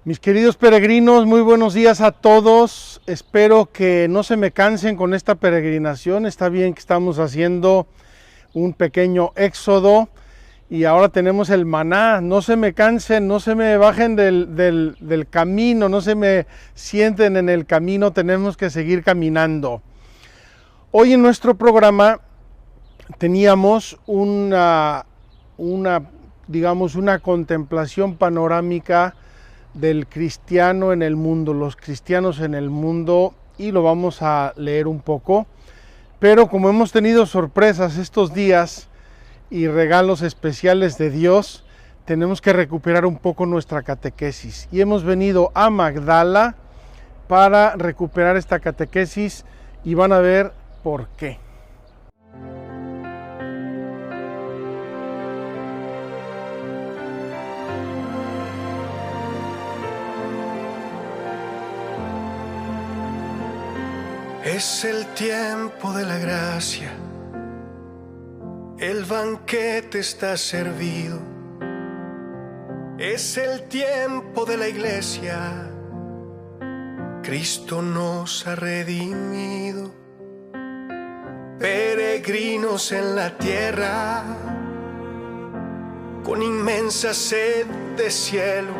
Mis queridos peregrinos, muy buenos días a todos. Espero que no se me cansen con esta peregrinación. Está bien que estamos haciendo un pequeño éxodo y ahora tenemos el maná. No se me cansen, no se me bajen del camino, no se me sienten en el camino. Tenemos que seguir caminando. Hoy en nuestro programa teníamos una contemplación panorámica del cristiano en el mundo, los cristianos en el mundo, y lo vamos a leer un poco. Pero como hemos tenido sorpresas estos días y regalos especiales de Dios, tenemos que recuperar un poco nuestra catequesis. Y hemos venido a Magdala para recuperar esta catequesis y van a ver por qué. Es el tiempo de la gracia, el banquete está servido. Es el tiempo de la iglesia, Cristo nos ha redimido. Peregrinos en la tierra, con inmensa sed de cielo,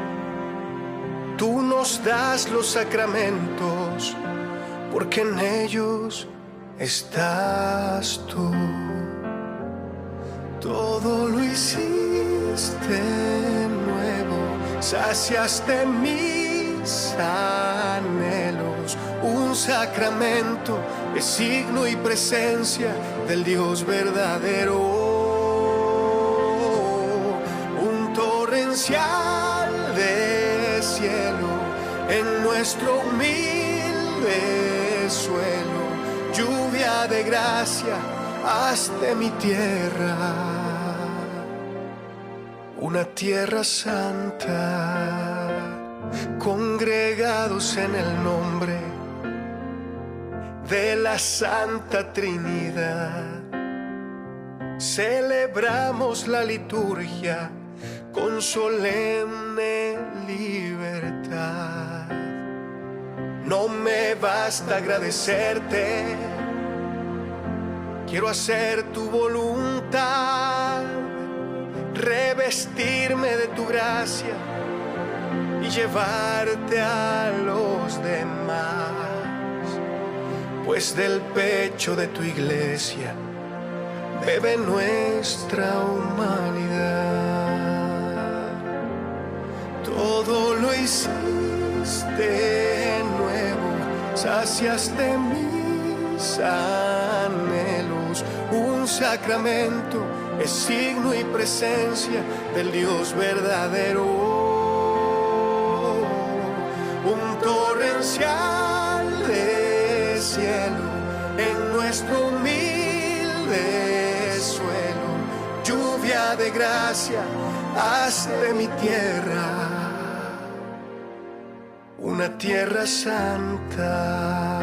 tú nos das los sacramentos, porque en ellos estás tú. Todo lo hiciste nuevo, saciaste mis anhelos. Un sacramento es signo y presencia del Dios verdadero. Un torrencial de cielo en nuestro humilde suelo, lluvia de gracia, haz de mi tierra una tierra santa, congregados en el nombre de la Santa Trinidad. Celebramos la liturgia con solemne libertad. No me basta agradecerte, quiero hacer tu voluntad, revestirme de tu gracia y llevarte a los demás, pues del pecho de tu iglesia bebe nuestra humanidad. Todo lo hiciste nuevo, saciaste mis anhelos. Un sacramento es signo y presencia del Dios verdadero. Un torrencial de cielo en nuestro humilde suelo, lluvia de gracia, haz de mi tierra una tierra santa.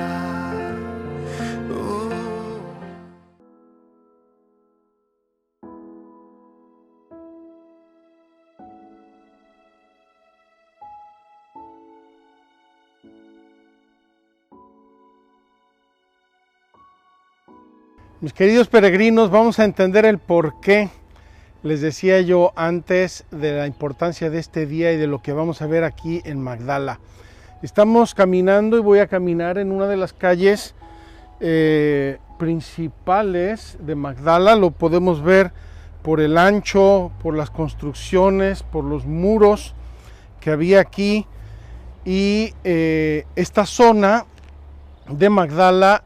Mis queridos peregrinos, vamos a entender el por qué. Les decía yo antes de la importancia de este día y de lo que vamos a ver aquí en Magdala. Estamos caminando y voy a caminar en una de las calles principales de Magdala. Lo podemos ver por el ancho, por las construcciones, por los muros que había aquí. Y esta zona de Magdala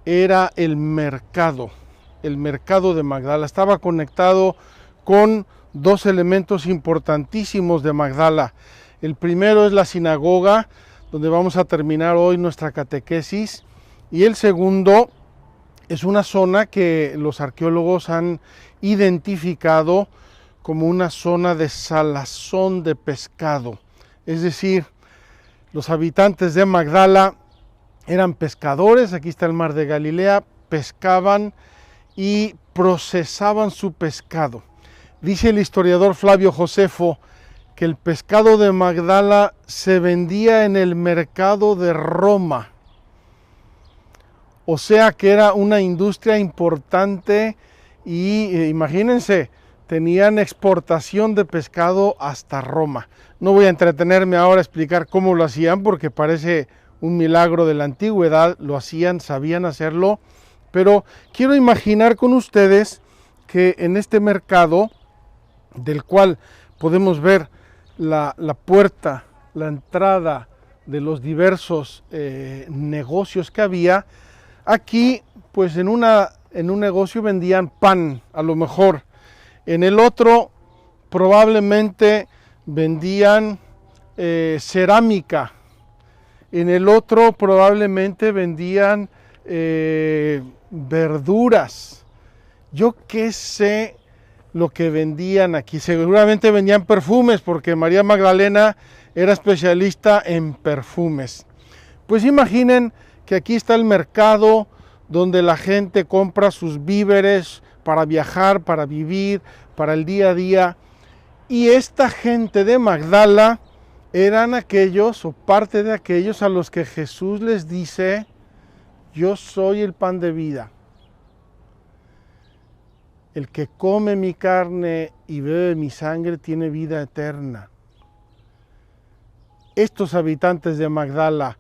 era el mercado de Magdala. Estaba conectado con dos elementos importantísimos de Magdala. El primero es la sinagoga, donde vamos a terminar hoy nuestra catequesis, y el segundo es una zona que los arqueólogos han identificado como una zona de salazón de pescado. Es decir, los habitantes de Magdala eran pescadores, aquí está el mar de Galilea, pescaban y procesaban su pescado. Dice el historiador Flavio Josefo que el pescado de Magdala se vendía en el mercado de Roma. O sea que era una industria importante y imagínense, tenían exportación de pescado hasta Roma. No voy a entretenerme ahora a explicar cómo lo hacían porque parece un milagro de la antigüedad, lo hacían, sabían hacerlo, pero quiero imaginar con ustedes que en este mercado, del cual podemos ver la puerta, la entrada de los diversos negocios que había, aquí pues en un negocio vendían pan, a lo mejor. En el otro probablemente vendían cerámica. En el otro probablemente vendían verduras. Yo qué sé lo que vendían aquí. Seguramente vendían perfumes porque María Magdalena era especialista en perfumes. Pues imaginen que aquí está el mercado donde la gente compra sus víveres para viajar, para vivir, para el día a día. Y esta gente de Magdala eran aquellos o parte de aquellos a los que Jesús les dice: yo soy el pan de vida. El que come mi carne y bebe mi sangre tiene vida eterna. Estos habitantes de Magdala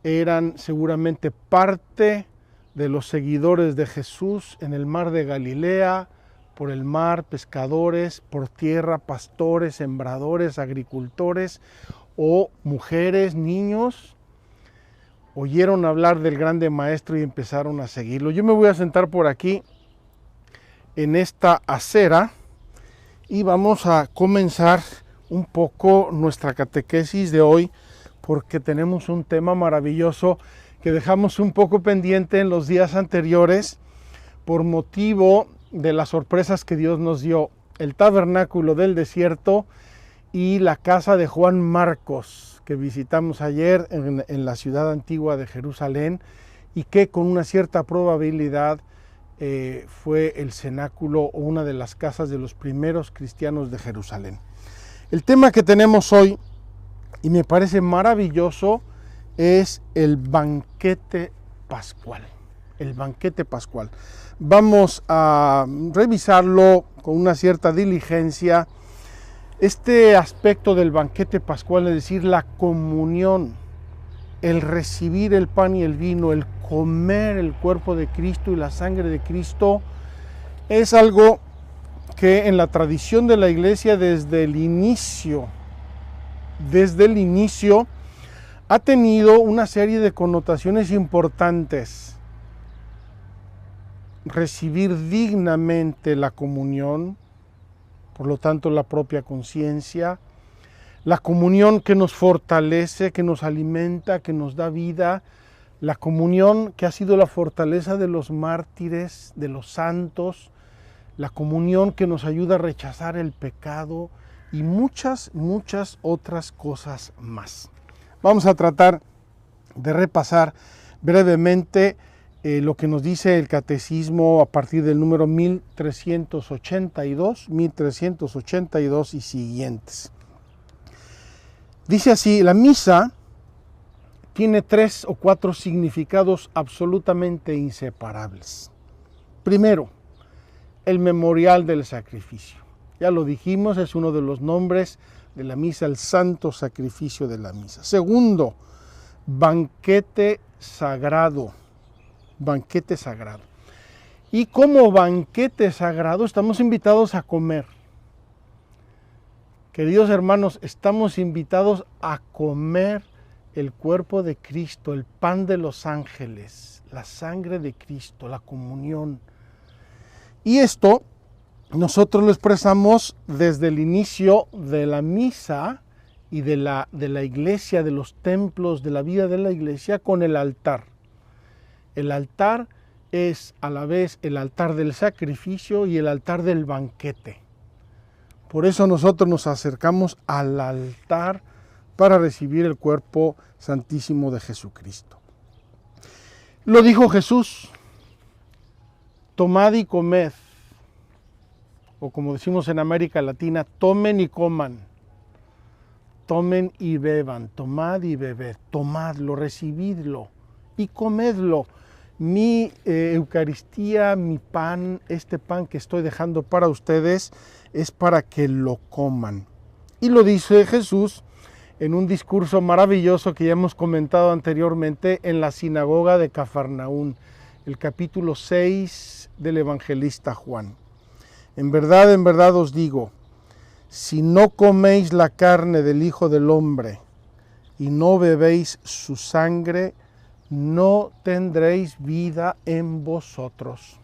eran seguramente parte de los seguidores de Jesús en el mar de Galilea, por el mar, pescadores, por tierra, pastores, sembradores, agricultores o mujeres, niños. Oyeron hablar del grande maestro y empezaron a seguirlo. Yo me voy a sentar por aquí en esta acera y vamos a comenzar un poco nuestra catequesis de hoy, porque tenemos un tema maravilloso que dejamos un poco pendiente en los días anteriores por motivo de las sorpresas que Dios nos dio: el tabernáculo del desierto y la casa de Juan Marcos, que visitamos ayer en la ciudad antigua de Jerusalén, y que con una cierta probabilidad fue el cenáculo o una de las casas de los primeros cristianos de Jerusalén. El tema que tenemos hoy, y me parece maravilloso, es el banquete pascual. El banquete pascual. Vamos a revisarlo con una cierta diligencia. Este aspecto del banquete pascual, es decir, la comunión, el recibir el pan y el vino, el comer el cuerpo de Cristo y la sangre de Cristo, es algo que en la tradición de la iglesia desde el inicio ha tenido una serie de connotaciones importantes. Recibir dignamente la comunión, por lo tanto la propia conciencia, la comunión que nos fortalece, que nos alimenta, que nos da vida, la comunión que ha sido la fortaleza de los mártires, de los santos, la comunión que nos ayuda a rechazar el pecado y muchas otras cosas más. Vamos a tratar de repasar brevemente lo que nos dice el catecismo a partir del número 1382 y siguientes. Dice así: la misa tiene 3 o 4 significados absolutamente inseparables. Primero, el memorial del sacrificio. Ya lo dijimos, es uno de los nombres de la misa, el santo sacrificio de la misa. Segundo, banquete sagrado. Banquete sagrado. Y como banquete sagrado estamos invitados a comer. Queridos hermanos, estamos invitados a comer el cuerpo de Cristo, el pan de los ángeles, la sangre de Cristo, la comunión. Y esto nosotros lo expresamos desde el inicio de la misa y de la iglesia, de los templos, de la vida de la iglesia, con el altar. El altar es a la vez el altar del sacrificio y el altar del banquete. Por eso nosotros nos acercamos al altar para recibir el cuerpo santísimo de Jesucristo. Lo dijo Jesús: tomad y comed, o como decimos en América Latina, tomen y coman. tomen y beban, tomad y bebed, tomadlo, recibidlo y comedlo. Mi Eucaristía, mi pan, este pan que estoy dejando para ustedes es para que lo coman. Y lo dice Jesús en un discurso maravilloso que ya hemos comentado anteriormente en la sinagoga de Cafarnaún, el capítulo 6 del evangelista Juan. En verdad os digo, si no coméis la carne del Hijo del Hombre y no bebéis su sangre, no tendréis vida en vosotros.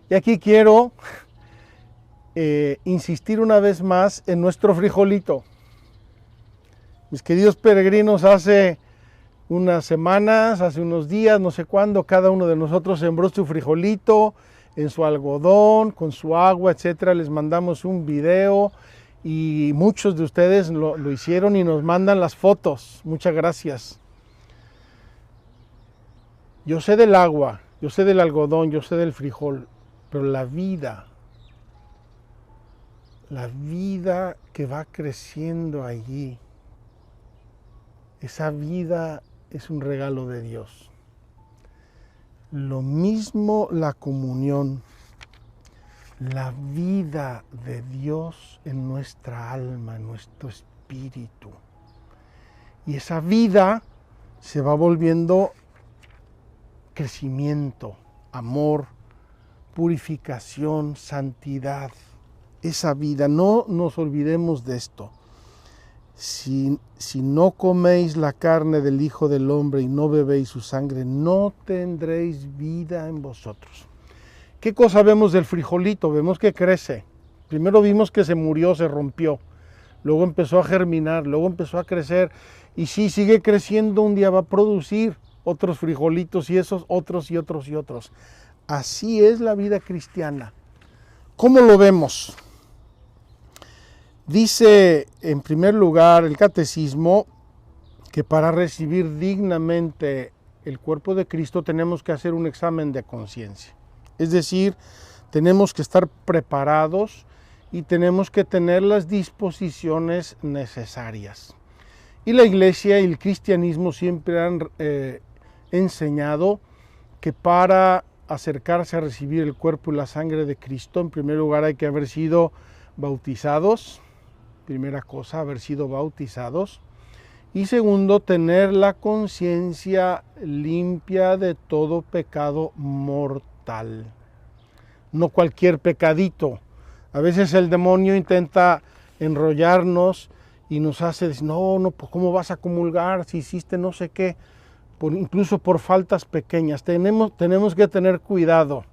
Y aquí quiero insistir una vez más en nuestro frijolito. Mis queridos peregrinos, hace unas semanas, hace unos días, no sé cuándo, cada uno de nosotros sembró su frijolito en su algodón, con su agua, etcétera. Les mandamos un video y muchos de ustedes lo hicieron y nos mandan las fotos. Muchas gracias. Yo sé del agua, yo sé del algodón, yo sé del frijol, pero la vida que va creciendo allí, esa vida es un regalo de Dios. Lo mismo la comunión, la vida de Dios en nuestra alma, en nuestro espíritu. Y esa vida se va volviendo crecimiento, amor, purificación, santidad. Esa vida, no nos olvidemos de esto. Si no coméis la carne del Hijo del Hombre y no bebéis su sangre, no tendréis vida en vosotros. ¿Qué cosa vemos del frijolito? Vemos que crece. Primero vimos que se murió, se rompió. Luego empezó a germinar, luego empezó a crecer. Y sí, sigue creciendo, un día va a producir otros frijolitos y esos otros y otros y otros. Así es la vida cristiana. ¿Cómo lo vemos? Dice en primer lugar el catecismo que para recibir dignamente el cuerpo de Cristo tenemos que hacer un examen de conciencia. Es decir, tenemos que estar preparados y tenemos que tener las disposiciones necesarias. Y la Iglesia y el cristianismo siempre han enseñado que para acercarse a recibir el cuerpo y la sangre de Cristo, en primer lugar hay que haber sido bautizados. Primera cosa, haber sido bautizados. Y segundo, tener la conciencia limpia de todo pecado mortal. No cualquier pecadito. A veces el demonio intenta enrollarnos y nos hace decir, no, pues ¿cómo vas a comulgar si hiciste no sé qué? Incluso por faltas pequeñas. Tenemos que tener cuidado.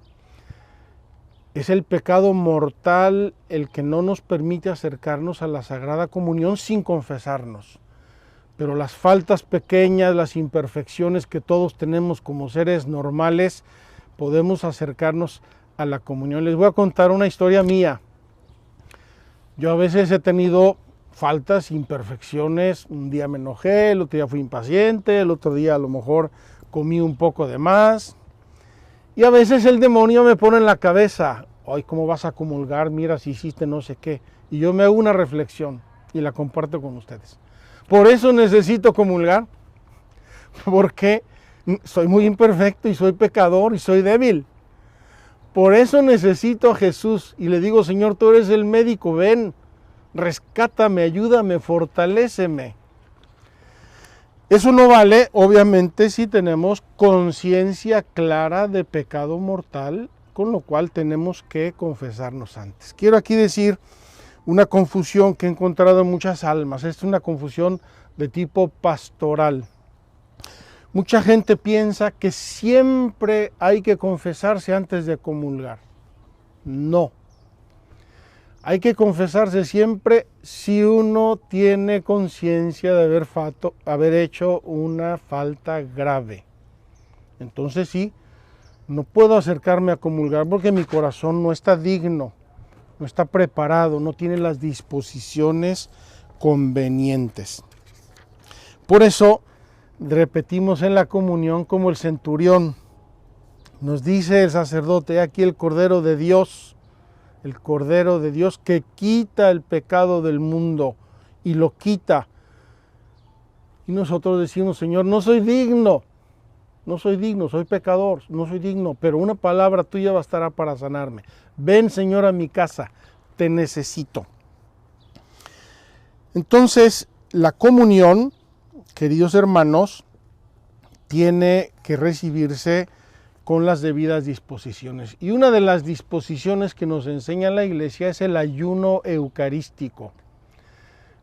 Es el pecado mortal el que no nos permite acercarnos a la Sagrada Comunión sin confesarnos. Pero las faltas pequeñas, las imperfecciones que todos tenemos como seres normales, podemos acercarnos a la comunión. Les voy a contar una historia mía. Yo a veces he tenido faltas, imperfecciones. Un día me enojé, el otro día fui impaciente, el otro día a lo mejor comí un poco de más. Y a veces el demonio me pone en la cabeza, ay, ¿cómo vas a comulgar? Mira si hiciste no sé qué. Y yo me hago una reflexión y la comparto con ustedes. Por eso necesito comulgar, porque soy muy imperfecto y soy pecador y soy débil. Por eso necesito a Jesús y le digo, Señor, tú eres el médico, ven, rescátame, ayúdame, fortaléceme. Eso no vale, obviamente, si tenemos conciencia clara de pecado mortal, con lo cual tenemos que confesarnos antes. Quiero aquí decir una confusión que he encontrado en muchas almas. Es una confusión de tipo pastoral. Mucha gente piensa que siempre hay que confesarse antes de comulgar. No. Hay que confesarse siempre si uno tiene conciencia de haber hecho una falta grave. Entonces sí, no puedo acercarme a comulgar porque mi corazón no está digno, no está preparado, no tiene las disposiciones convenientes. Por eso repetimos en la comunión como el centurión. Nos dice el sacerdote, aquí el Cordero de Dios que quita el pecado del mundo. y lo quita. Y nosotros decimos, Señor, no soy digno, soy pecador, no soy digno, pero una palabra tuya bastará para sanarme. Ven, Señor, a mi casa, te necesito. Entonces, la comunión, queridos hermanos, tiene que recibirse con las debidas disposiciones. Y una de las disposiciones que nos enseña la Iglesia es el ayuno eucarístico.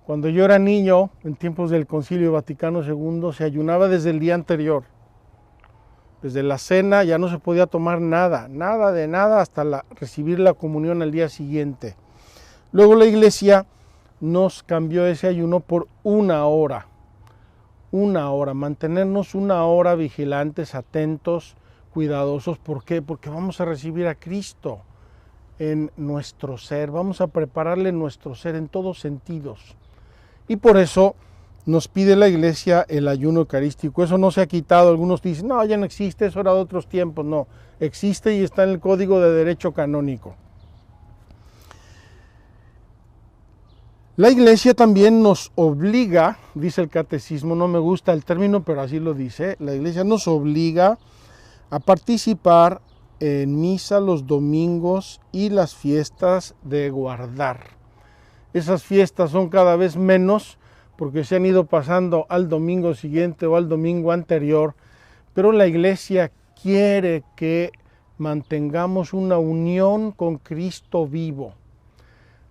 Cuando yo era niño, en tiempos del Concilio Vaticano II, se ayunaba desde el día anterior. Desde la cena ya no se podía tomar nada de nada hasta recibir la comunión al día siguiente. Luego la Iglesia nos cambió ese ayuno por una hora, mantenernos una hora vigilantes, atentos, cuidadosos. ¿Por qué? Porque vamos a recibir a Cristo en nuestro ser, vamos a prepararle nuestro ser en todos sentidos. Y por eso nos pide la Iglesia el ayuno eucarístico. Eso no se ha quitado. Algunos dicen, no, ya no existe, eso era de otros tiempos. No, existe y está en el Código de Derecho Canónico. La Iglesia también nos obliga, dice el Catecismo, no me gusta el término, pero así lo dice, la Iglesia nos obliga a participar en misa los domingos y las fiestas de guardar. Esas fiestas son cada vez menos porque se han ido pasando al domingo siguiente o al domingo anterior, pero la Iglesia quiere que mantengamos una unión con Cristo vivo.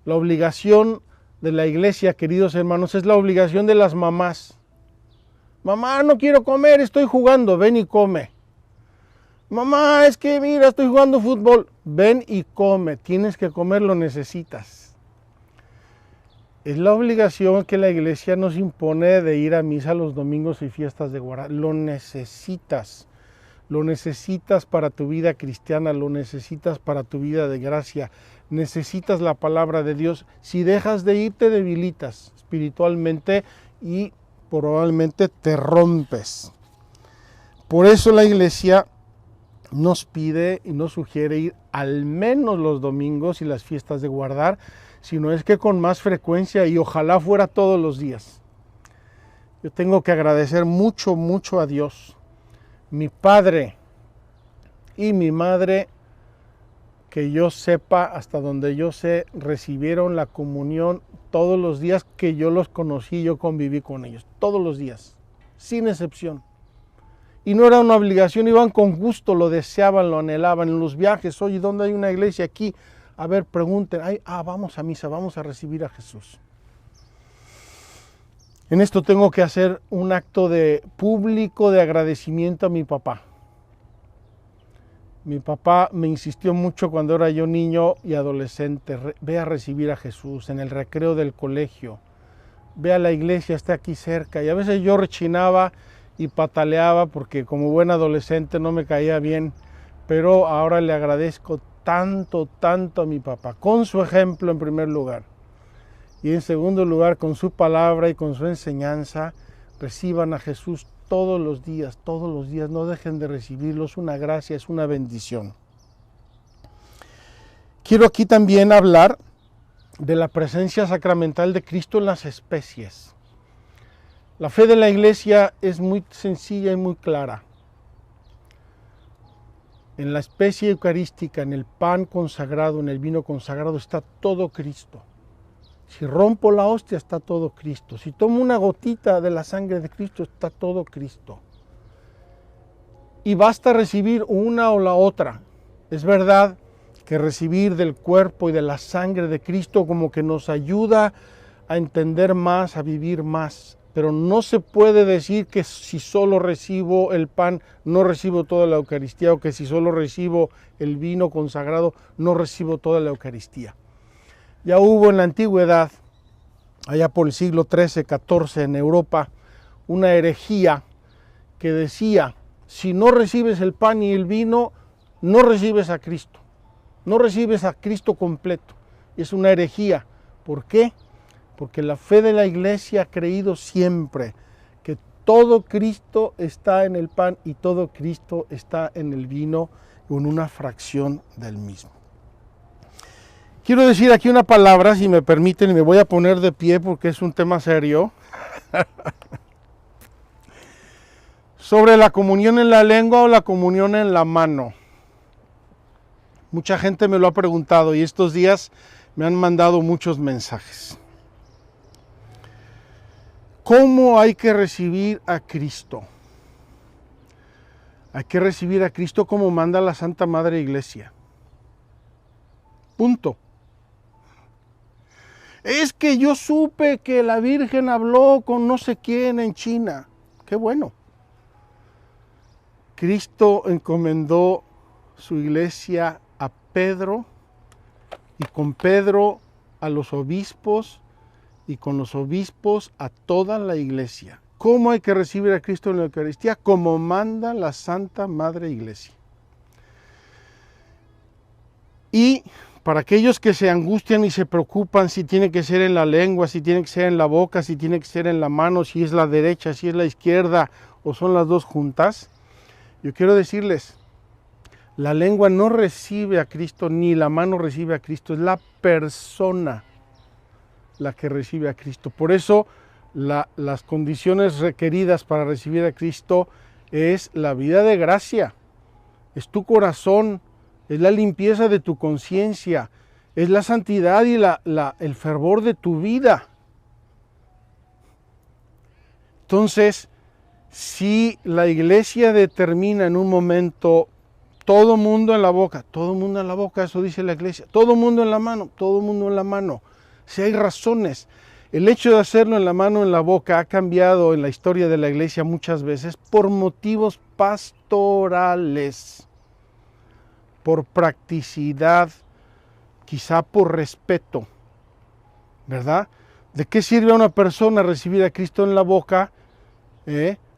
La obligación de la Iglesia, queridos hermanos, es la obligación de las mamás. Mamá, no quiero comer, estoy jugando, ven y come. Mamá, es que mira, estoy jugando fútbol, ven y come, tienes que comer, lo necesitas. Es la obligación que la Iglesia nos impone de ir a misa los domingos y fiestas de guardar. Lo necesitas para tu vida cristiana, lo necesitas para tu vida de gracia, necesitas la palabra de Dios. Si dejas de ir, te debilitas espiritualmente y probablemente te rompes. Por eso la Iglesia nos pide y nos sugiere ir al menos los domingos y las fiestas de guardar, sino es que con más frecuencia y ojalá fuera todos los días. Yo tengo que agradecer mucho a Dios. Mi padre y mi madre, que yo sepa, hasta donde yo sé, recibieron la comunión todos los días que yo los conocí, yo conviví con ellos, todos los días, sin excepción. Y no era una obligación, iban con gusto, lo deseaban, lo anhelaban. En los viajes, oye, ¿dónde hay una iglesia? Aquí. A ver, pregunten, vamos a misa, vamos a recibir a Jesús. En esto tengo que hacer un acto público de agradecimiento a mi papá. Mi papá me insistió mucho cuando era yo niño y adolescente, ve a recibir a Jesús en el recreo del colegio, ve a la iglesia, está aquí cerca. Y a veces yo rechinaba y pataleaba porque como buen adolescente no me caía bien, pero ahora le agradezco tanto a mi papá, con su ejemplo en primer lugar, y en segundo lugar con su palabra y con su enseñanza. Reciban a Jesús todos los días, no dejen de recibirlo, es una gracia, es una bendición. Quiero aquí también hablar de la presencia sacramental de Cristo en las especies. La fe de la Iglesia es muy sencilla y muy clara. En la especie eucarística, en el pan consagrado, en el vino consagrado, está todo Cristo. Si rompo la hostia, está todo Cristo. Si tomo una gotita de la sangre de Cristo, está todo Cristo. Y basta recibir una o la otra. Es verdad que recibir del cuerpo y de la sangre de Cristo como que nos ayuda a entender más, a vivir más. Pero no se puede decir que si solo recibo el pan, no recibo toda la Eucaristía, o que si solo recibo el vino consagrado, no recibo toda la Eucaristía. Ya hubo en la antigüedad, allá por el siglo XIII, XIV, en Europa, una herejía que decía, si no recibes el pan y el vino, no recibes a Cristo. No recibes a Cristo completo. Es una herejía. ¿Por qué? Porque la fe de la Iglesia ha creído siempre que todo Cristo está en el pan y todo Cristo está en el vino, con una fracción del mismo. Quiero decir aquí una palabra, si me permiten, y me voy a poner de pie porque es un tema serio. Sobre la comunión en la lengua o la comunión en la mano. Mucha gente me lo ha preguntado y estos días me han mandado muchos mensajes. ¿Cómo hay que recibir a Cristo? Hay que recibir a Cristo como manda la Santa Madre Iglesia. Punto. Es que yo supe que la Virgen habló con no sé quién en China. Qué bueno. Cristo encomendó su iglesia a Pedro y con Pedro a los obispos y con los obispos a toda la iglesia. ¿Cómo hay que recibir a Cristo en la Eucaristía? Como manda la Santa Madre Iglesia. Y para aquellos que se angustian y se preocupan si tiene que ser en la lengua, si tiene que ser en la boca, si tiene que ser en la mano, si es la derecha, si es la izquierda o son las dos juntas, yo quiero decirles, la lengua no recibe a Cristo ni la mano recibe a Cristo, es la persona la que recibe a Cristo. Por eso las condiciones requeridas para recibir a Cristo es la vida de gracia, es tu corazón, es la limpieza de tu conciencia, es la santidad y el fervor de tu vida. Entonces, si la iglesia determina en un momento todo mundo en la boca, eso dice la iglesia, todo mundo en la mano, si hay razones. El hecho de hacerlo en la mano, en la boca, ha cambiado en la historia de la iglesia muchas veces por motivos pastorales, por practicidad, quizá por respeto, ¿verdad? ¿De qué sirve a una persona recibir a Cristo en la boca?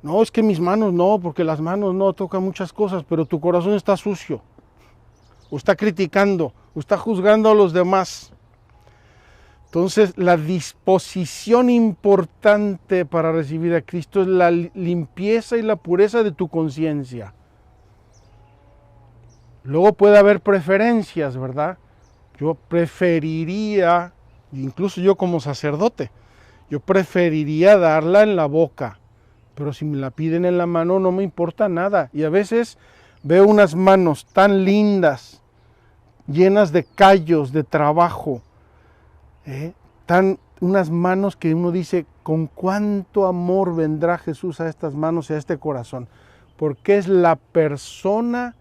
No, es que mis manos no, porque las manos no tocan muchas cosas, pero tu corazón está sucio, o está criticando, o está juzgando a los demás. Entonces, la disposición importante para recibir a Cristo es la limpieza y la pureza de tu conciencia. Luego puede haber preferencias, ¿verdad? Yo preferiría, incluso yo como sacerdote, yo preferiría darla en la boca, pero si me la piden en la mano no me importa nada. Y a veces veo unas manos tan lindas, llenas de callos, de trabajo, unas manos que uno dice, con cuánto amor vendrá Jesús a estas manos y a este corazón, porque es la persona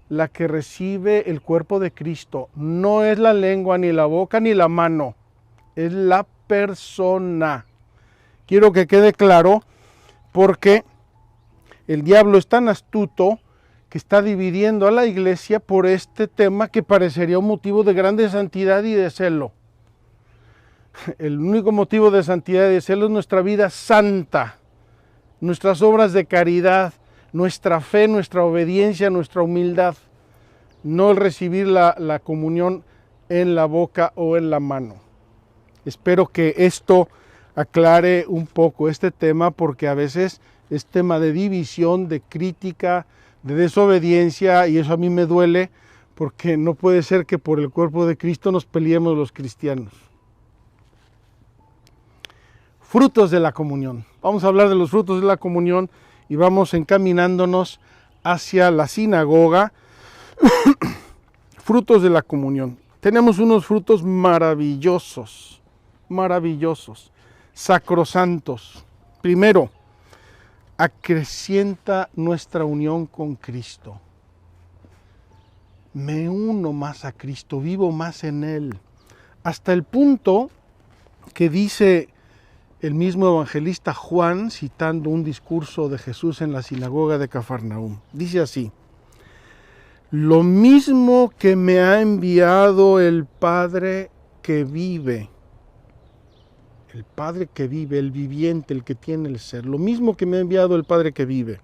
la que recibe el cuerpo de Cristo, no es la lengua, ni la boca, ni la mano, es la persona. Quiero que quede claro, porque el diablo es tan astuto que está dividiendo a la iglesia por este tema que parecería un motivo de grande santidad y de celo. El único motivo de santidad y de celo es nuestra vida santa, nuestras obras de caridad, nuestra fe, nuestra obediencia, nuestra humildad, no el recibir la comunión en la boca o en la mano. Espero que esto aclare un poco este tema, porque a veces es tema de división, de crítica, de desobediencia, y eso a mí me duele, porque no puede ser que por el cuerpo de Cristo nos peleemos los cristianos. Frutos de la comunión. Vamos a hablar de los frutos de la comunión y vamos encaminándonos hacia la sinagoga. Frutos de la comunión. Tenemos unos frutos maravillosos, sacrosantos. Primero, acrecienta nuestra unión con Cristo. Me uno más a Cristo, vivo más en Él. Hasta el punto que dice el mismo evangelista Juan, citando un discurso de Jesús en la sinagoga de Cafarnaúm. Dice así: lo mismo que me ha enviado el Padre que vive, el Padre que vive, el viviente, el que tiene el ser, lo mismo que me ha enviado el Padre que vive,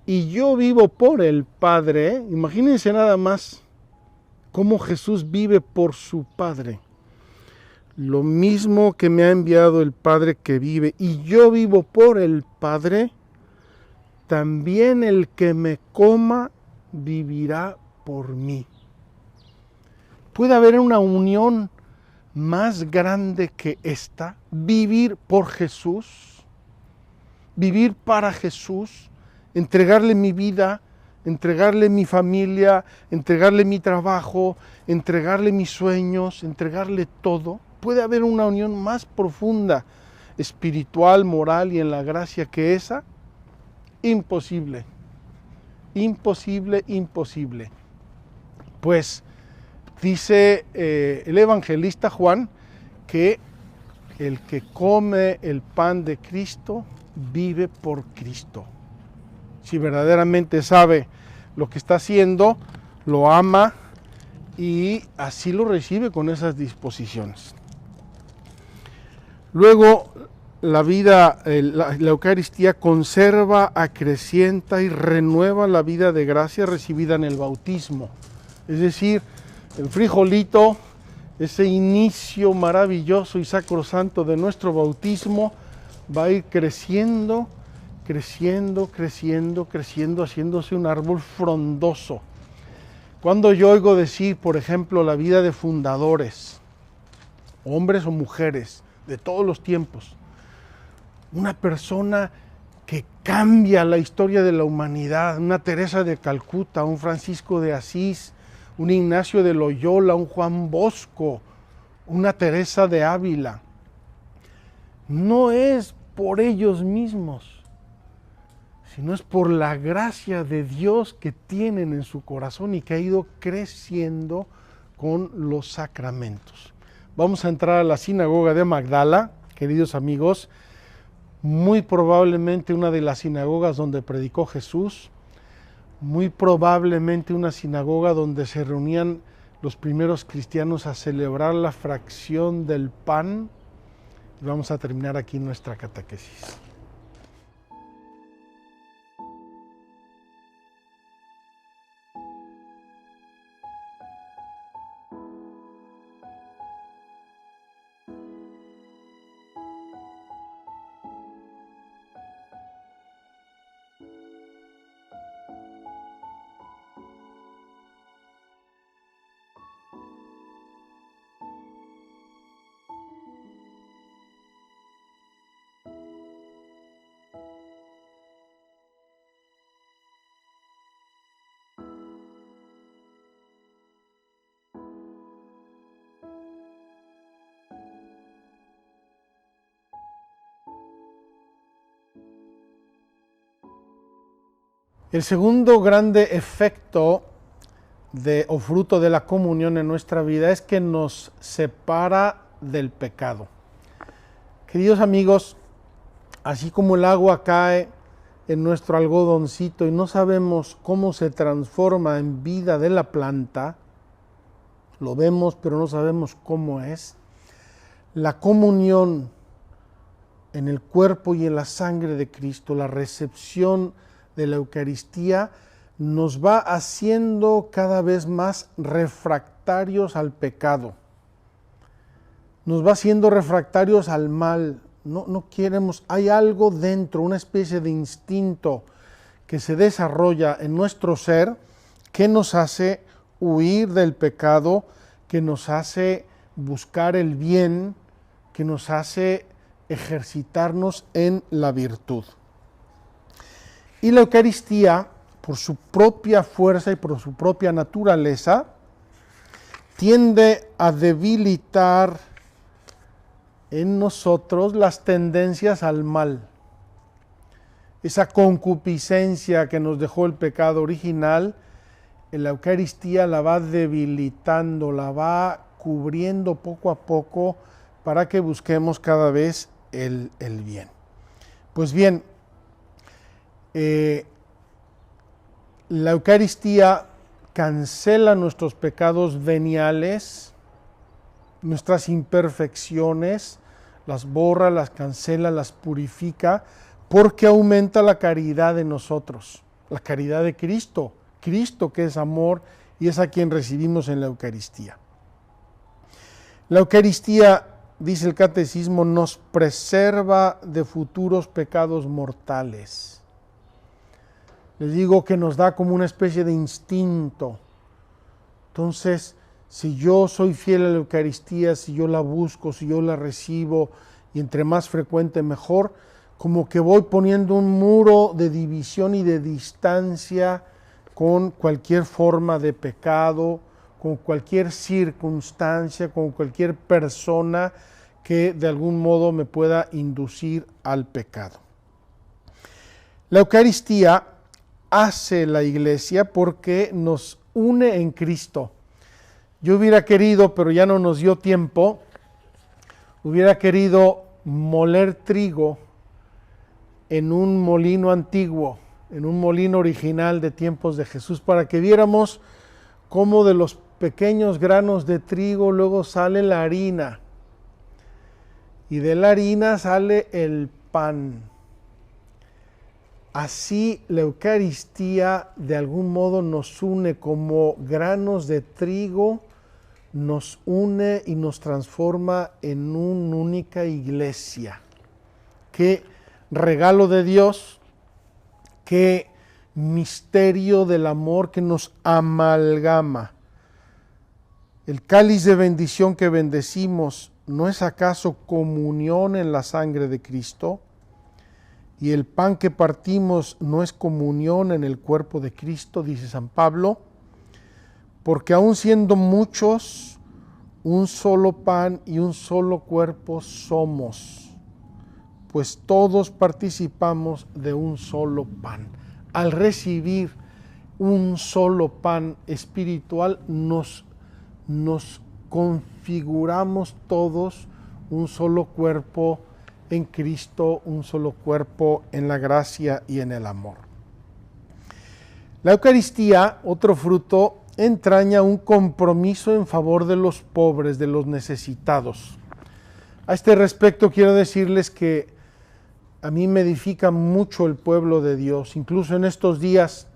y yo vivo por el Padre. Imagínense nada más cómo Jesús vive por su Padre. Lo mismo que me ha enviado el Padre que vive, y yo vivo por el Padre, también el que me coma vivirá por mí. ¿Puede haber una unión más grande que esta? Vivir por Jesús, vivir para Jesús, entregarle mi vida, entregarle mi familia, entregarle mi trabajo, entregarle mis sueños, entregarle todo. ¿Puede haber una unión más profunda, espiritual, moral y en la gracia que esa? Imposible, imposible, imposible. Pues dice el evangelista Juan que el que come el pan de Cristo vive por Cristo. Si verdaderamente sabe lo que está haciendo, lo ama y así lo recibe con esas disposiciones. Luego, la vida, la Eucaristía conserva, acrecienta y renueva la vida de gracia recibida en el bautismo. Es decir, el frijolito, ese inicio maravilloso y sacrosanto de nuestro bautismo, va a ir creciendo, creciendo, creciendo, creciendo, haciéndose un árbol frondoso. Cuando yo oigo decir, por ejemplo, la vida de fundadores, hombres o mujeres, de todos los tiempos, una persona que cambia la historia de la humanidad, una Teresa de Calcuta, un Francisco de Asís, un Ignacio de Loyola, un Juan Bosco, una Teresa de Ávila, no es por ellos mismos, sino es por la gracia de Dios que tienen en su corazón y que ha ido creciendo con los sacramentos. Vamos a entrar a la sinagoga de Magdala, queridos amigos, muy probablemente una de las sinagogas donde predicó Jesús, muy probablemente una sinagoga donde se reunían los primeros cristianos a celebrar la fracción del pan. Y vamos a terminar aquí nuestra catequesis. El segundo grande efecto o fruto de la comunión en nuestra vida es que nos separa del pecado. Queridos amigos, así como el agua cae en nuestro algodoncito y no sabemos cómo se transforma en vida de la planta, lo vemos pero no sabemos cómo es, la comunión en el cuerpo y en la sangre de Cristo, la recepción de la Eucaristía, nos va haciendo cada vez más refractarios al pecado. Nos va haciendo refractarios al mal. No queremos, hay algo dentro, una especie de instinto que se desarrolla en nuestro ser que nos hace huir del pecado, que nos hace buscar el bien, que nos hace ejercitarnos en la virtud. Y la Eucaristía, por su propia fuerza y por su propia naturaleza, tiende a debilitar en nosotros las tendencias al mal. Esa concupiscencia que nos dejó el pecado original, en la Eucaristía la va debilitando, la va cubriendo poco a poco para que busquemos cada vez el bien. Pues bien, la Eucaristía cancela nuestros pecados veniales, nuestras imperfecciones, las borra, las cancela, las purifica, porque aumenta la caridad de nosotros, la caridad de Cristo, Cristo que es amor y es a quien recibimos en la Eucaristía. La Eucaristía, dice el Catecismo, nos preserva de futuros pecados mortales. Les digo que nos da como una especie de instinto. Entonces, Si yo soy fiel a la Eucaristía, si yo la busco, si yo la recibo, y entre más frecuente mejor, como que voy poniendo un muro de división y de distancia con cualquier forma de pecado, con cualquier circunstancia, con cualquier persona que de algún modo me pueda inducir al pecado. La Eucaristía hace la Iglesia porque nos une en Cristo. Yo hubiera querido, pero ya no nos dio tiempo, hubiera querido moler trigo en un molino antiguo, en un molino original de tiempos de Jesús, para que viéramos cómo de los pequeños granos de trigo luego sale la harina, y de la harina sale el pan. Así la Eucaristía de algún modo nos une como granos de trigo, nos une y nos transforma en una única iglesia. Qué regalo de Dios, qué misterio del amor que nos amalgama. El cáliz de bendición que bendecimos, ¿no es acaso comunión en la sangre de Cristo? Y el pan que partimos, ¿no es comunión en el cuerpo de Cristo? Dice San Pablo. Porque aun siendo muchos, un solo pan y un solo cuerpo somos, pues todos participamos de un solo pan. Al recibir un solo pan espiritual, nos configuramos todos un solo cuerpo en Cristo, un solo cuerpo en la gracia y en el amor. La Eucaristía, otro fruto, entraña un compromiso en favor de los pobres, de los necesitados. A este respecto quiero decirles que a mí me edifica mucho el pueblo de Dios. Incluso en estos días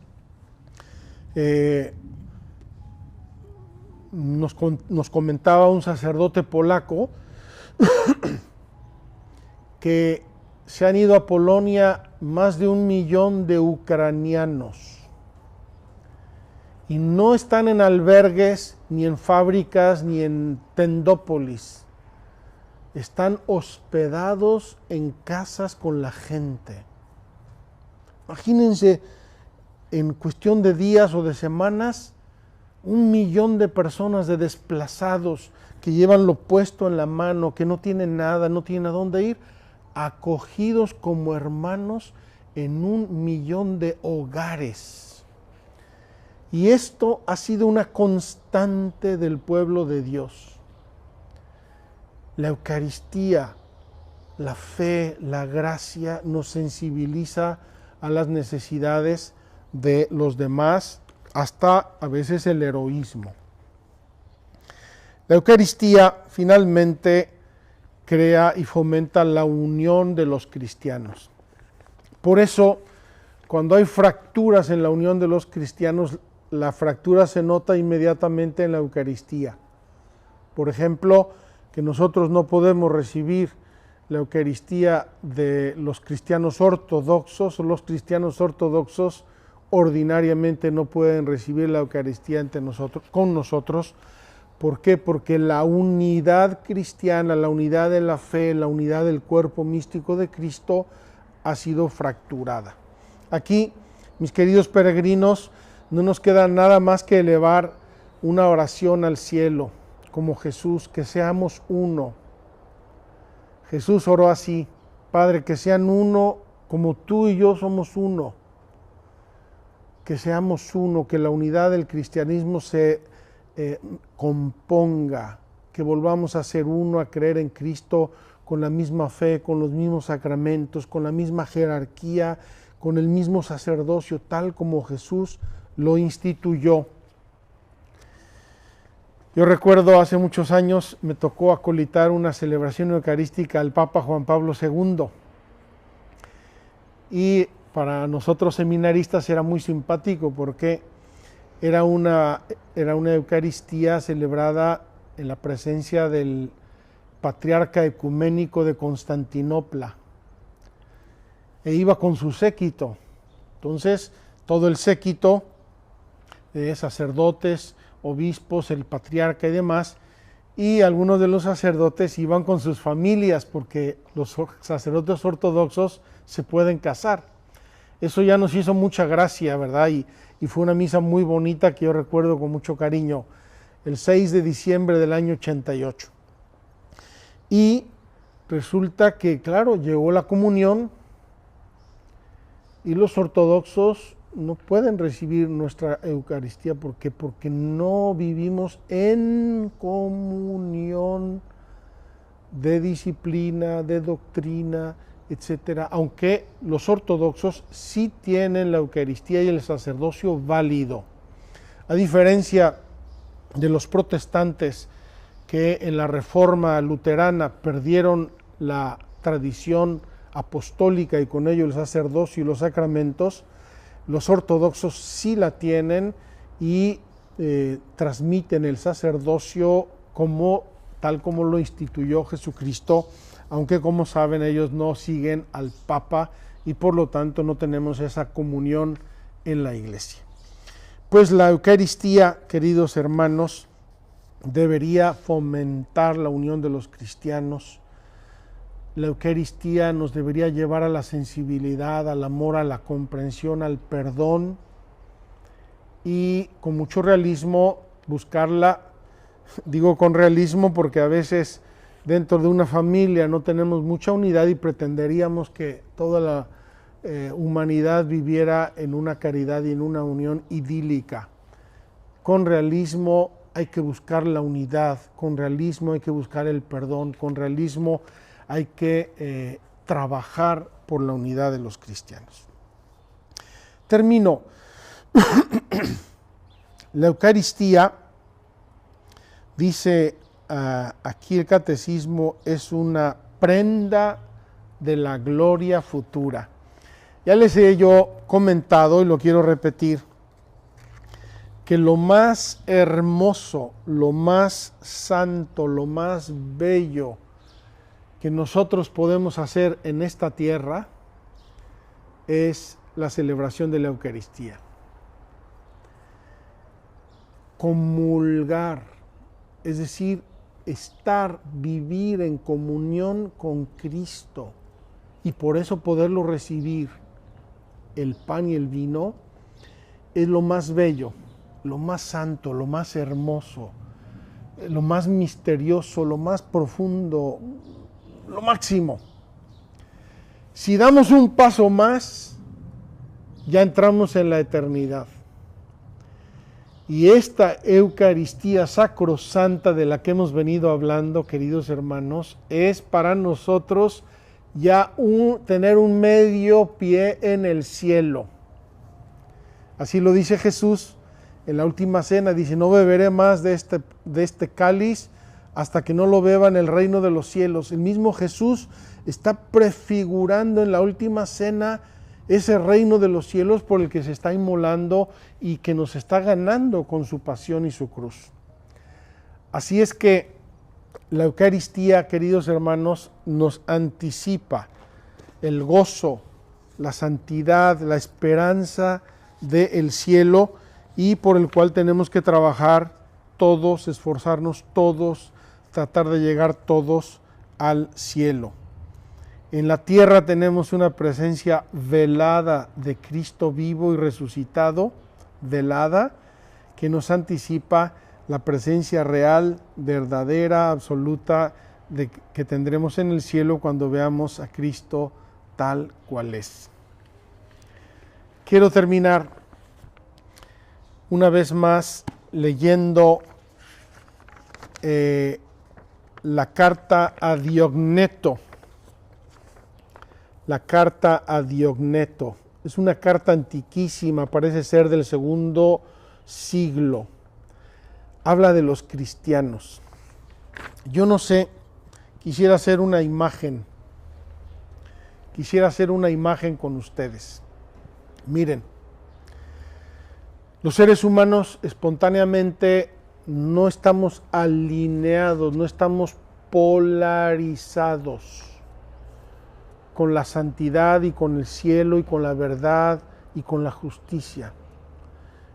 nos comentaba un sacerdote polaco que se han ido a Polonia más de 1 millón de ucranianos. Y no están en albergues, ni en fábricas, ni en tendópolis. Están hospedados en casas con la gente. Imagínense, en cuestión de días o de semanas, 1 millón de personas, de desplazados, que llevan lo puesto en la mano, que no tienen nada, no tienen a dónde ir, acogidos como hermanos en 1 millón de hogares. Y esto ha sido una constante del pueblo de Dios. La Eucaristía, la fe, la gracia nos sensibiliza a las necesidades de los demás, hasta a veces el heroísmo. La Eucaristía finalmente crea y fomenta la unión de los cristianos. Por eso, cuando hay fracturas en la unión de los cristianos, la fractura se nota inmediatamente en la Eucaristía. Por ejemplo, que nosotros no podemos recibir la Eucaristía de los cristianos ortodoxos, o los cristianos ortodoxos ordinariamente no pueden recibir la Eucaristía con nosotros. ¿Por qué? Porque la unidad cristiana, la unidad de la fe, la unidad del cuerpo místico de Cristo ha sido fracturada. Aquí, mis queridos peregrinos, no nos queda nada más que elevar una oración al cielo, como Jesús, que seamos uno. Jesús oró así: Padre, que sean uno como tú y yo somos uno. Que seamos uno, que la unidad del cristianismo se componga, que volvamos a ser uno, a creer en Cristo con la misma fe, con los mismos sacramentos, con la misma jerarquía, con el mismo sacerdocio, tal como Jesús lo instituyó. Yo recuerdo hace muchos años me tocó acolitar una celebración eucarística al Papa Juan Pablo II. Y para nosotros seminaristas era muy simpático porque era una Eucaristía celebrada en la presencia del patriarca ecuménico de Constantinopla. E iba con su séquito. Entonces, todo el séquito de sacerdotes, obispos, el patriarca y demás, y algunos de los sacerdotes iban con sus familias porque los sacerdotes ortodoxos se pueden casar. Eso ya nos hizo mucha gracia, ¿verdad? Y fue una misa muy bonita que yo recuerdo con mucho cariño, el 6 de diciembre del año 88. Y resulta que, claro, llegó la comunión y los ortodoxos no pueden recibir nuestra Eucaristía. ¿Por qué? Porque no vivimos en comunión de disciplina, de doctrina, etcétera. Aunque los ortodoxos sí tienen la Eucaristía y el sacerdocio válido. A diferencia de los protestantes que en la Reforma luterana perdieron la tradición apostólica y con ello el sacerdocio y los sacramentos, los ortodoxos sí la tienen y transmiten el sacerdocio tal como lo instituyó Jesucristo, aunque como saben ellos no siguen al Papa y por lo tanto no tenemos esa comunión en la Iglesia. Pues la Eucaristía, queridos hermanos, debería fomentar la unión de los cristianos. La Eucaristía nos debería llevar a la sensibilidad, al amor, a la comprensión, al perdón y con mucho realismo buscarla. Digo con realismo porque a veces dentro de una familia no tenemos mucha unidad y pretenderíamos que toda la humanidad viviera en una caridad y en una unión idílica. Con realismo hay que buscar la unidad, con realismo hay que buscar el perdón, con realismo hay que trabajar por la unidad de los cristianos. Termino. La Eucaristía, dice aquí el Catecismo, es una prenda de la gloria futura. Ya les he yo comentado y lo quiero repetir, que lo más hermoso, lo más santo, lo más bello que nosotros podemos hacer en esta tierra es la celebración de la Eucaristía. Comulgar, es decir, vivir en comunión con Cristo y por eso poderlo recibir, el pan y el vino, es lo más bello, lo más santo, lo más hermoso, lo más misterioso, lo más profundo, lo máximo. Si damos un paso más, ya entramos en la eternidad. Y esta Eucaristía sacrosanta de la que hemos venido hablando, queridos hermanos, es para nosotros ya tener un medio pie en el cielo. Así lo dice Jesús en la última cena, dice: no beberé más de este cáliz hasta que no lo beba en el reino de los cielos. El mismo Jesús está prefigurando en la última cena ese reino de los cielos por el que se está inmolando y que nos está ganando con su pasión y su cruz. Así es que la Eucaristía, queridos hermanos, nos anticipa el gozo, la santidad, la esperanza del cielo y por el cual tenemos que trabajar todos, esforzarnos todos, tratar de llegar todos al cielo. En la tierra tenemos una presencia velada de Cristo vivo y resucitado, velada, que nos anticipa la presencia real, verdadera, absoluta, que tendremos en el cielo cuando veamos a Cristo tal cual es. Quiero terminar una vez más leyendo la carta a Diogneto. La carta a Diogneto. Es una carta antiquísima, parece ser del segundo siglo. Habla de los cristianos. Yo no sé, quisiera hacer una imagen con ustedes. Miren, los seres humanos espontáneamente no estamos alineados, no estamos polarizados con la santidad y con el cielo y con la verdad y con la justicia.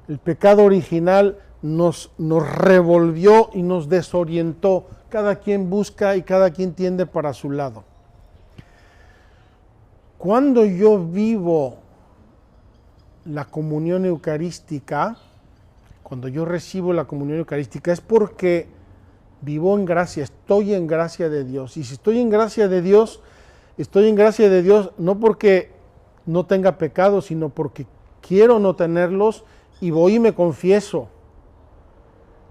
El pecado original nos revolvió y nos desorientó. Cada quien busca y cada quien tiende para su lado. Cuando yo vivo la comunión eucarística, cuando yo recibo la comunión eucarística, es porque vivo en gracia, estoy en gracia de Dios. Y si estoy en gracia de Dios no porque no tenga pecados, sino porque quiero no tenerlos y voy y me confieso.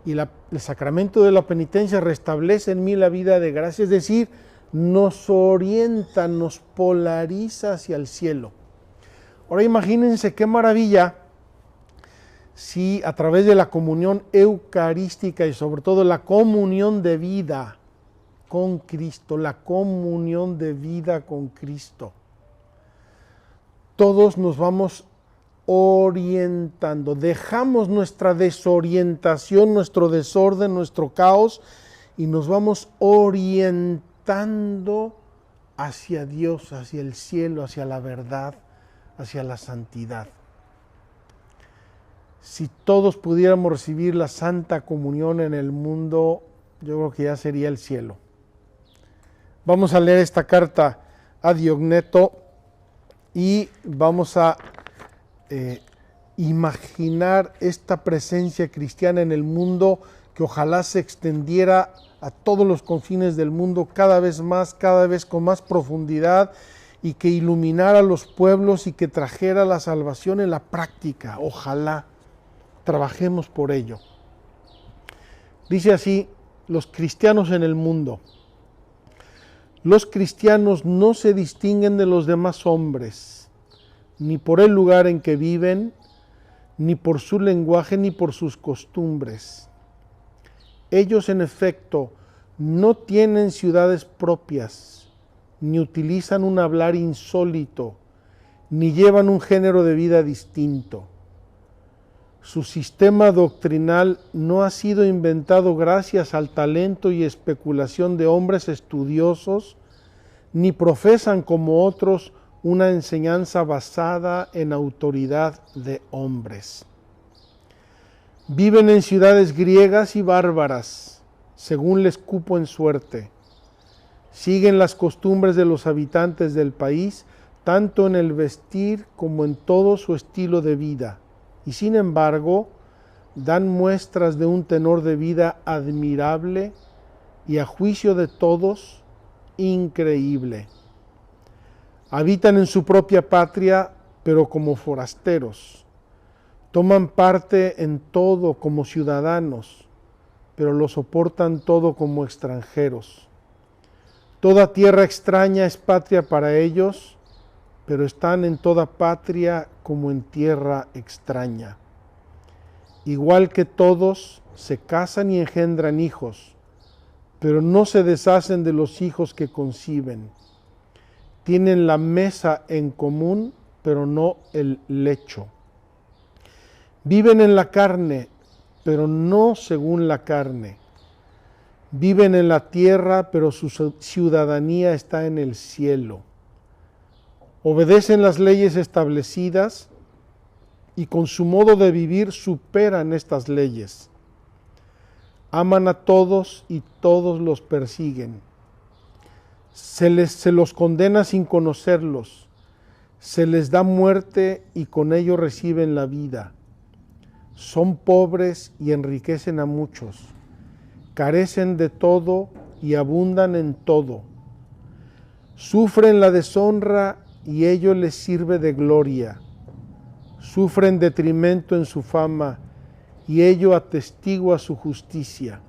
Y el sacramento de la penitencia restablece en mí la vida de gracia, es decir, nos orienta, nos polariza hacia el cielo. Ahora imagínense qué maravilla si a través de la comunión eucarística y sobre todo la comunión de vida con Cristo, la comunión de vida con Cristo, todos nos vamos orientando, dejamos nuestra desorientación, nuestro desorden, nuestro caos y nos vamos orientando hacia Dios, hacia el cielo, hacia la verdad, hacia la santidad. Si todos pudiéramos recibir la Santa Comunión en el mundo, yo creo que ya sería el cielo. Vamos a leer esta carta a Diogneto y vamos a imaginar esta presencia cristiana en el mundo que ojalá se extendiera a todos los confines del mundo cada vez más, cada vez con más profundidad y que iluminara a los pueblos y que trajera la salvación en la práctica. Ojalá trabajemos por ello. Dice así, los cristianos en el mundo. Los cristianos no se distinguen de los demás hombres, ni por el lugar en que viven, ni por su lenguaje, ni por sus costumbres. Ellos, en efecto, no tienen ciudades propias, ni utilizan un hablar insólito, ni llevan un género de vida distinto. Su sistema doctrinal no ha sido inventado gracias al talento y especulación de hombres estudiosos, ni profesan como otros una enseñanza basada en autoridad de hombres. Viven en ciudades griegas y bárbaras, según les cupo en suerte. Siguen las costumbres de los habitantes del país, tanto en el vestir como en todo su estilo de vida, y sin embargo, dan muestras de un tenor de vida admirable y a juicio de todos, increíble. Habitan en su propia patria, pero como forasteros. Toman parte en todo como ciudadanos, pero lo soportan todo como extranjeros. Toda tierra extraña es patria para ellos, pero están en toda patria como en tierra extraña. Igual que todos, se casan y engendran hijos, pero no se deshacen de los hijos que conciben. Tienen la mesa en común, pero no el lecho. Viven en la carne, pero no según la carne. Viven en la tierra, pero su ciudadanía está en el cielo. Obedecen las leyes establecidas y con su modo de vivir superan estas leyes. Aman a todos y todos los persiguen. Se los condena sin conocerlos. Se les da muerte y con ello reciben la vida. Son pobres y enriquecen a muchos. Carecen de todo y abundan en todo. Sufren la deshonra y ello les sirve de gloria. Sufren detrimento en su fama y ello atestigua su justicia.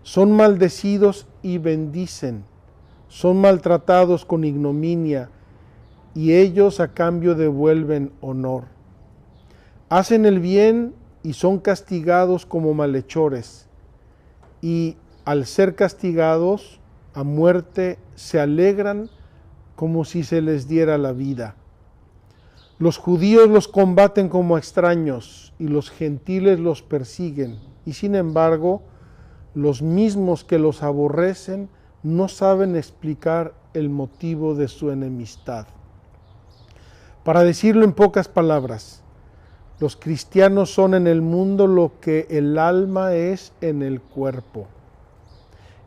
Son maldecidos y bendicen. Son maltratados con ignominia y ellos a cambio devuelven honor. Hacen el bien y son castigados como malhechores, y al ser castigados a muerte se alegran como si se les diera la vida. Los judíos los combaten como extraños y los gentiles los persiguen, y sin embargo, los mismos que los aborrecen no saben explicar el motivo de su enemistad. Para decirlo en pocas palabras, Los cristianos son en el mundo lo que el alma es en el cuerpo.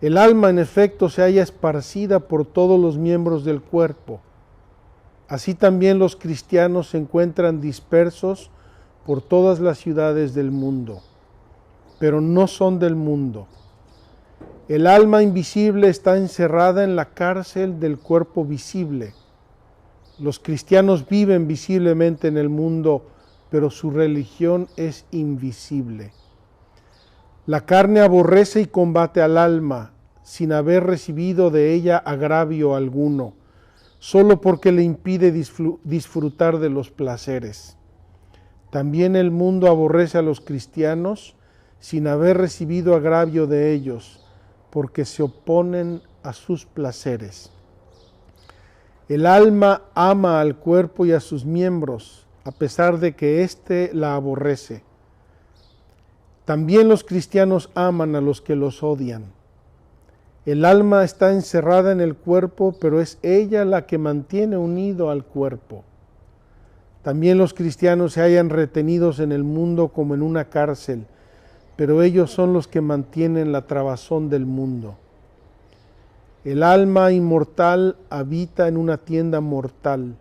El alma, en efecto, se halla esparcida por todos los miembros del cuerpo. Así también los cristianos se encuentran dispersos por todas las ciudades del mundo, pero no son del mundo. El alma invisible está encerrada en la cárcel del cuerpo visible. Los cristianos viven visiblemente en el mundo, pero su religión es invisible. La carne aborrece y combate al alma, sin haber recibido de ella agravio alguno, solo porque le impide disfrutar de los placeres. También el mundo aborrece a los cristianos, sin haber recibido agravio de ellos, porque se oponen a sus placeres. El alma ama al cuerpo y a sus miembros, a pesar de que éste la aborrece. También los cristianos aman a los que los odian. El alma está encerrada en el cuerpo, pero es ella la que mantiene unido al cuerpo. También los cristianos se hallan retenidos en el mundo como en una cárcel, pero ellos son los que mantienen la trabazón del mundo. El alma inmortal habita en una tienda mortal.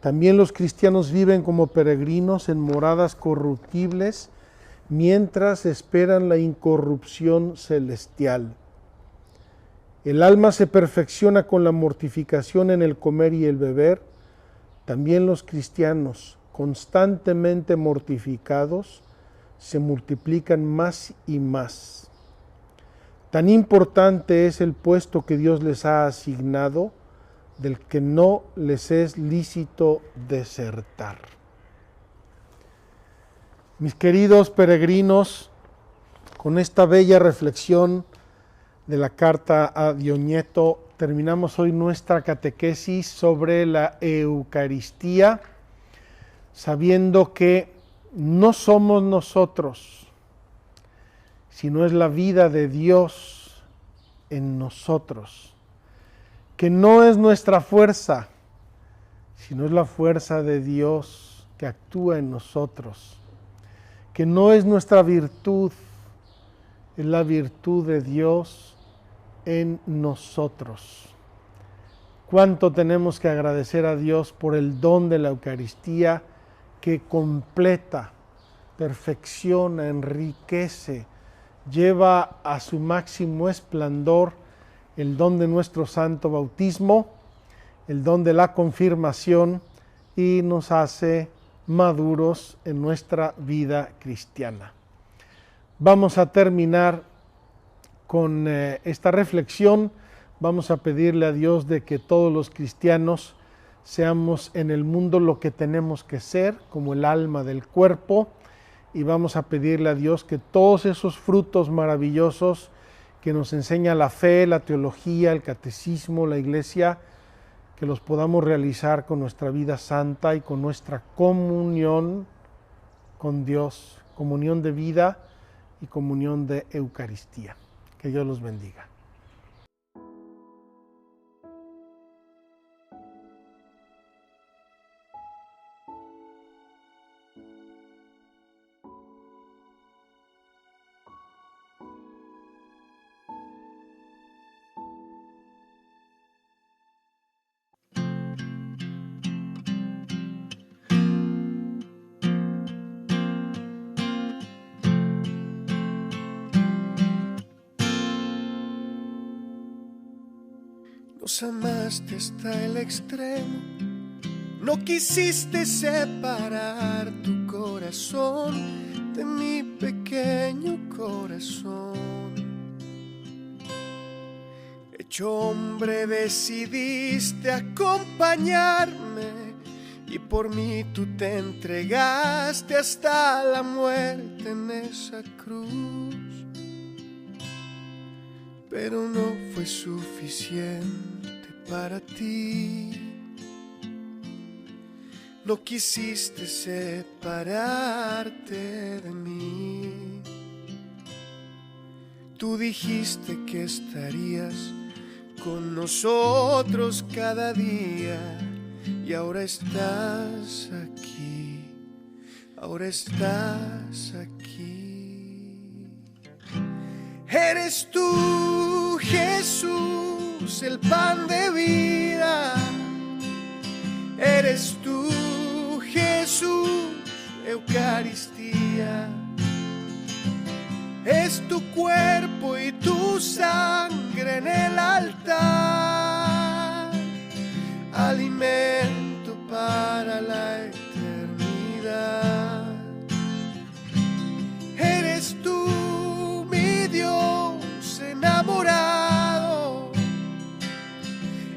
También los cristianos viven como peregrinos en moradas corruptibles, mientras esperan la incorrupción celestial. El alma se perfecciona con la mortificación en el comer y el beber. También los cristianos, constantemente mortificados, se multiplican más y más. Tan importante es el puesto que Dios les ha asignado, del que no les es lícito desertar. Mis queridos peregrinos, con esta bella reflexión de la carta a Dioñeto, terminamos hoy nuestra catequesis sobre la Eucaristía, sabiendo que no somos nosotros, sino es la vida de Dios en nosotros, que no es nuestra fuerza, sino es la fuerza de Dios que actúa en nosotros, que no es nuestra virtud, es la virtud de Dios en nosotros. Cuánto tenemos que agradecer a Dios por el don de la Eucaristía que completa, perfecciona, enriquece, lleva a su máximo esplendor el don de nuestro santo bautismo, el don de la confirmación y nos hace maduros en nuestra vida cristiana. Vamos a terminar con esta reflexión. Vamos a pedirle a Dios de que todos los cristianos seamos en el mundo lo que tenemos que ser, como el alma del cuerpo, y vamos a pedirle a Dios que todos esos frutos maravillosos que nos enseña la fe, la teología, el catecismo, la iglesia, que los podamos realizar con nuestra vida santa y con nuestra comunión con Dios, comunión de vida y comunión de Eucaristía. Que Dios los bendiga. Nos amaste hasta el extremo, no quisiste separar tu corazón de mi pequeño corazón. Hecho hombre decidiste acompañarme y por mí tú te entregaste hasta la muerte en esa cruz. Pero no fue suficiente para ti. No quisiste separarte de mí. Tú dijiste que estarías con nosotros cada día y ahora estás aquí. ahora estás aquí. Eres tú, Jesús, el pan de vida. Eres tú, Jesús, Eucaristía. Es tu cuerpo y tu sangre en el altar, alimento para la eternidad. Eres tú, mi Dios enamorado.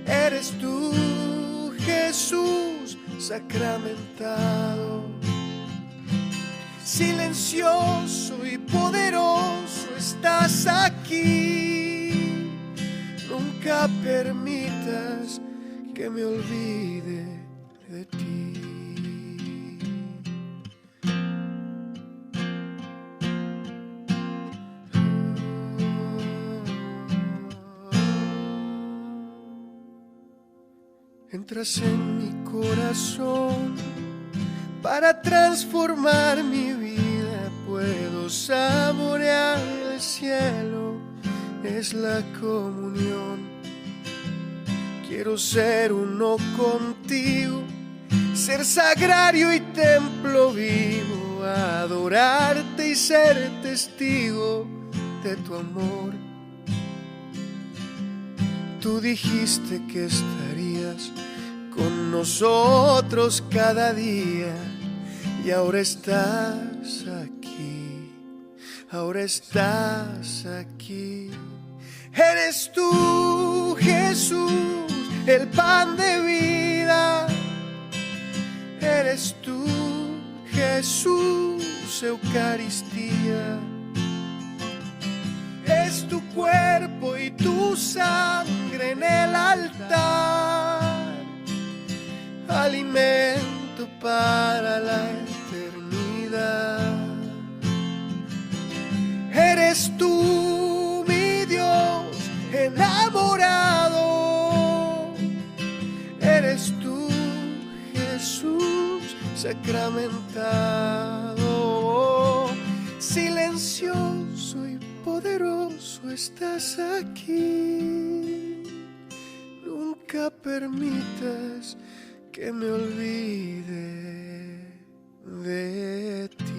Eres tú, Jesús sacramentado. Silencioso y poderoso estás aquí. Nunca permitas que me olvide de ti. Entras en mi corazón para transformar mi vida. Puedo saborear el cielo, es la comunión. Quiero ser uno contigo, ser sagrario y templo vivo, adorarte y ser testigo de tu amor. Tú dijiste que estarías con nosotros cada día y ahora estás aquí, ahora estás aquí. Eres tú, Jesús, el pan de vida. Eres tú, Jesús, Eucaristía. Es tu cuerpo y tu sangre en el altar, alimento para la eternidad. Eres tú, mi Dios enamorado. Eres tú, Jesús sacramentado. Silencioso y poderoso estás aquí. Nunca permitas que me olvide de ti.